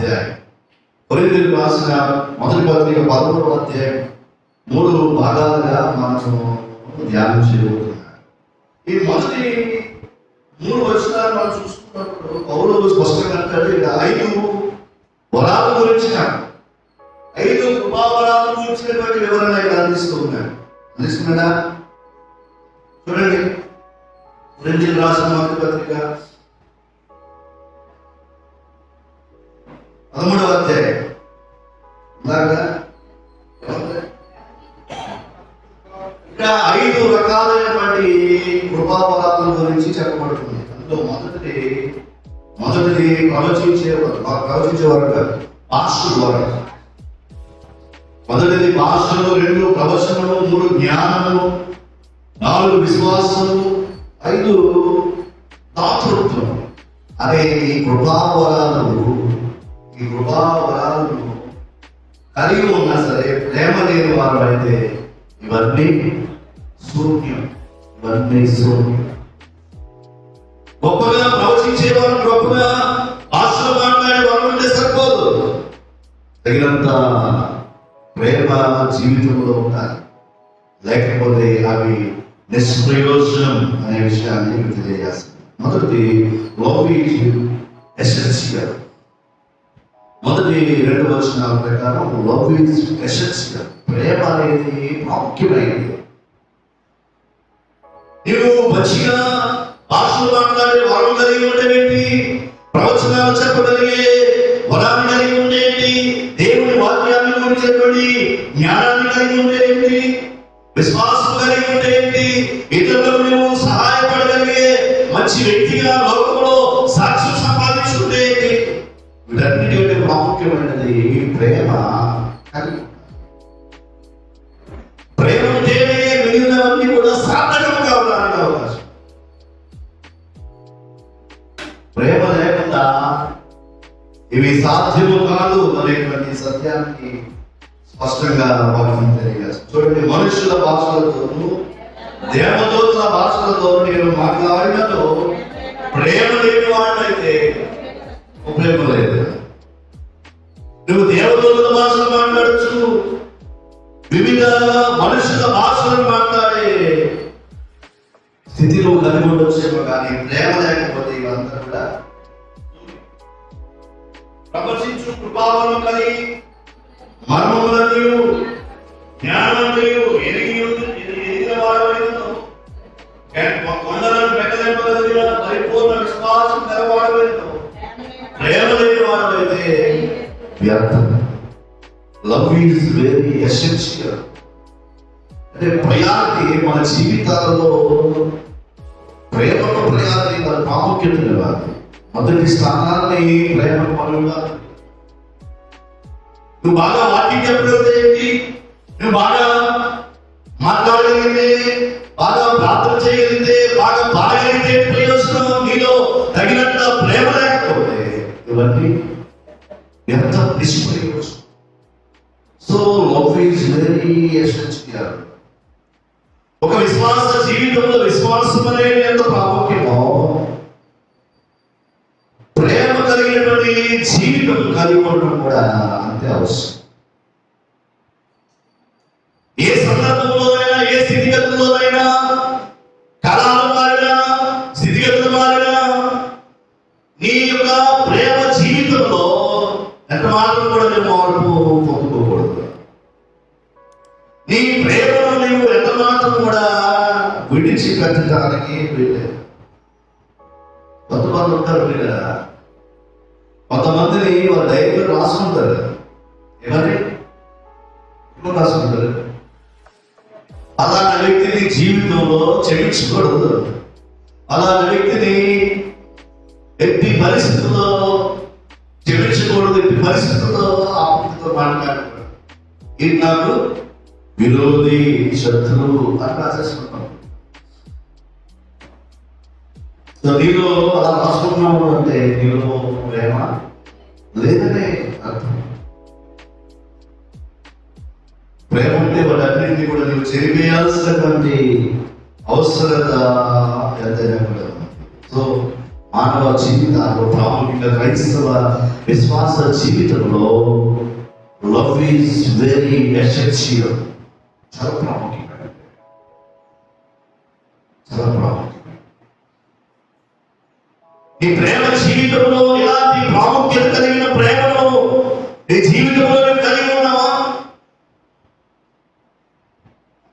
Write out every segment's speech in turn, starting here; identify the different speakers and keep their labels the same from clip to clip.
Speaker 1: అధ్యాయం. కొరింథీయులకు రాసిన మొదటి పత్రిక 11వ అధ్యాయం 3 భాగాలుగా మనము ధ్యానం చేయబోతున్నాం. ఈ మొదటి 3 వచనాలు మనం చూసుకున్నప్పుడు పౌలు స్పష్టంగా అంటాడు, ఇక్కడ 5 వరాల గురించి 5 కృపావరాల గురించినటువంటి వివరణ ఇక్కడ అందిస్తున్నాడా? చూడండి, కొరింథీయులకు రాసిన మొదటి పత్రిక 13వ అధ్యాయం. ఇంకా 5 రకాలైనటువంటి కృపావరాల గురించి చెప్పబడుతుంది. అందులో మొదటిది ప్రవచించేవారు కాదు, భాషలు వారు. మొదటిది భాషలు, 2 ప్రవచనము, 3 జ్ఞానము, 4 విశ్వాసము, 5 దాతృత్వం. అదే ఈ కృపావరాలను కలిగి ఉన్నా సరే ప్రేమ లేని వారు అయితే ఇవన్నీ శూన్యం. గొప్పగా ప్రవచించేవారు, గొప్పగా భాషలు మాట్లాడే వారు ఉంటే సరిపోదు, తగినంత ప్రేమ జీవితంలో ఉండాలి. లేకపోతే అవి నిష్ప్రయోజనం అనే విషయాన్ని తెలియజేస్తుంది. మొదటి లవ్ ఈజ్ ఎసెన్షియల్. మొదటి 2 వచనాల ప్రకారం లవ్ ఈజ్ ఎసెన్షియల్. ప్రేమ అనేది ప్రాముఖ్యమైనది. నీవు మంచిగా భాషలు మాట్లాడే వరం కలిగి ఉండేటి, ప్రవచనాలు చెప్పగలిగే వరాన్ని కలిగి ఉండేటి, దేవుని వాక్యాన్ని గురించి జ్ఞానాన్ని కలిగి ఉండేటి, విశ్వాసం కలిగి ఉండేటి, ఇతరులకు నువ్వు సహాయపడగలిగే మంచి వ్యక్తిగా లోకంలో సాక్ష్యం సంపాదించుండేటి. వీటన్నిటి ప్రాముఖ్యమైనది ప్రేమ. ప్రేమ ఉంటేనే మిగిలినవన్నీ కూడా సార్థకంగా ఉండడానికి అవకాశం. ప్రేమ లేకుండా ఇవి సాధ్యము కాదు అనేటువంటి సత్యానికి స్పష్టంగా వాక్యం తెలియజేస్తుంది. చూడండి, మనుషుల భాషలతోనూ దేవదూతల భాషలతో నేను మాట్లాడినతో ప్రేమ లేని వాడినైతే ఉపయోగం లేదు. నువ్వు దేవదూతల భాషలు మాట్లాడచ్చు, వివిధ మనుషుల భాషలు మాట్లాడే స్థితిలో కలిగి ఉండొచ్చేమో, కానీ ప్రేమ లేకపోతే ఇవంతా కూడా ప్రవచించు కృపావరం కలిగి మర్మములను జ్ఞానములను ఎరిగిన వాడవైనను కొండలను పెట్టలేపగలిగిన పరిపూర్ణ విశ్వాసం కలవాడవైనను ప్రేమ లేని వాడవైతే వ్యర్థం. Love is very essential. అంటే ప్రయారిటీ మన జీవితాలలో ప్రేమకు ప్రయారిటీ, మన ప్రాముఖ్యత ఇవ్వాలి. మొదటి స్థానాన్ని ప్రేమ పనులు. నువ్వు బాగా వాక్యం చెప్పగలిగితే ఏంటి, నువ్వు బాగా మాట్లాడగలిగితే, బాగా ప్రార్థన చేయగలిగితే, బాగా పాడగలిగితే ప్రయోజనం. నీలో తగినంత ప్రేమ లేకపోతే ఇవన్నీ ఎంత నిష్ప్రయోజనం. So love is very essential. ఒక విశ్వాస జీవితంలో విశ్వాసం అనేది ఎంత ప్రాముఖ్యమో, ప్రేమ కలిగినటువంటి జీవితం కలిగి ఉండడం కూడా అంతే అవసరం. ఏ సందర్భంలోనైనా, ఏ స్థితిగతుల్లోనైనా, కాలాలు మారినా, స్థితిగతులు మారినా, నీ యొక్క ప్రేమ జీవితంలో ఎంత మాత్రం కూడా నువ్వు మార్పు పొందుకోకూడదు. నీ ప్రేమను నువ్వు ఎంత మాత్రం కూడా విడిచిపెట్టడానికి వీలేదు. కొంతమంది ఉంటారు కదా, కొంతమందిని వాళ్ళ డైరీలో రాసుకుంటారు. ఏమని రాసుకుంటారు? అలాంటి వ్యక్తిని జీవితంలో క్షమించకూడదు. అలాంటి వ్యక్తిని ఎట్టి పరిస్థితుల్లో క్షమించకూడదు. ఎట్టి పరిస్థితుల్లో ఆ వ్యక్తితో మాట్లాడకూడదు. ఇది నాకు విరోధి, శత్రువు అని రాసేసుకుంటాం. నీలో అలా రాసుకున్నావు అంటే నీలో ప్రేమ లేదనే అర్థం. ప్రేమ ఉంటే వాటన్నింటినీ కూడా నీవు చెరిపేయాల్సినటువంటి అవసరత ఎంతైనా కూడా. సో మానవ జీవితాల్లో, ప్రాముఖ్యంగా క్రైస్తవ విశ్వాస జీవితంలో లవ్ ఈజ్ వెరీ ఎసెన్షియల్. చాలా ప్రాముఖ్యమైనది, చాలా ప్రాముఖ్యం. నీ ప్రేమ జీవితంలో ఇలాంటి ప్రాముఖ్యత కలిగిన ప్రేమను నీ జీవితంలో కలిగి ఉన్నావా?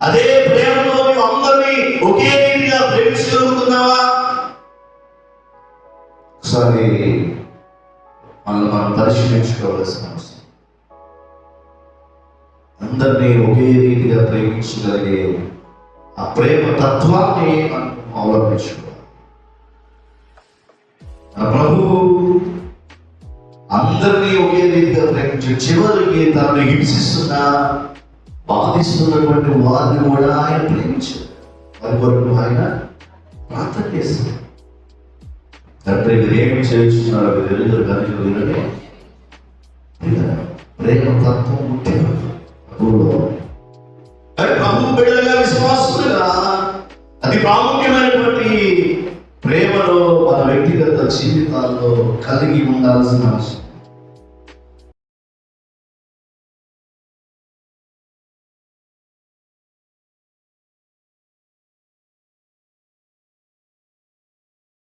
Speaker 1: అదే ప్రేమలో నువ్వు అందరినీ ఒకే రీతిగా ప్రేమించగలుగుతున్నావా? ఒకసారి మనం పరిశీలించుకోవాల్సిన అవసరం. అందరినీ ఒకే రీతిగా ప్రేమించగలిగే ఆ ప్రేమ తత్వాన్ని మనం అవలంబించుకోవాలి. ప్రభు అందరినీ ఒకే రీతిగా ప్రేమించి చివరికి తనను హింసిస్తున్న, బాధిస్తున్నటువంటి వారిని కూడా ఆయన ప్రేమించారు. వారి కొరకు ఆయన ప్రార్థన చేస్తారు. తండ్రి మీరు ఏమి చేస్తున్నారు ఎదురు కనుక వినడే ప్రేమ తత్వం ముఖ్యం. ప్రభు బిడ్డలుగా, విశ్వాసులుగా అతి ప్రాముఖ్యమైనటువంటి ప్రేమలో మన వ్యక్తిగత జీవితాల్లో కలిగి ఉండాల్సిన అవసరం.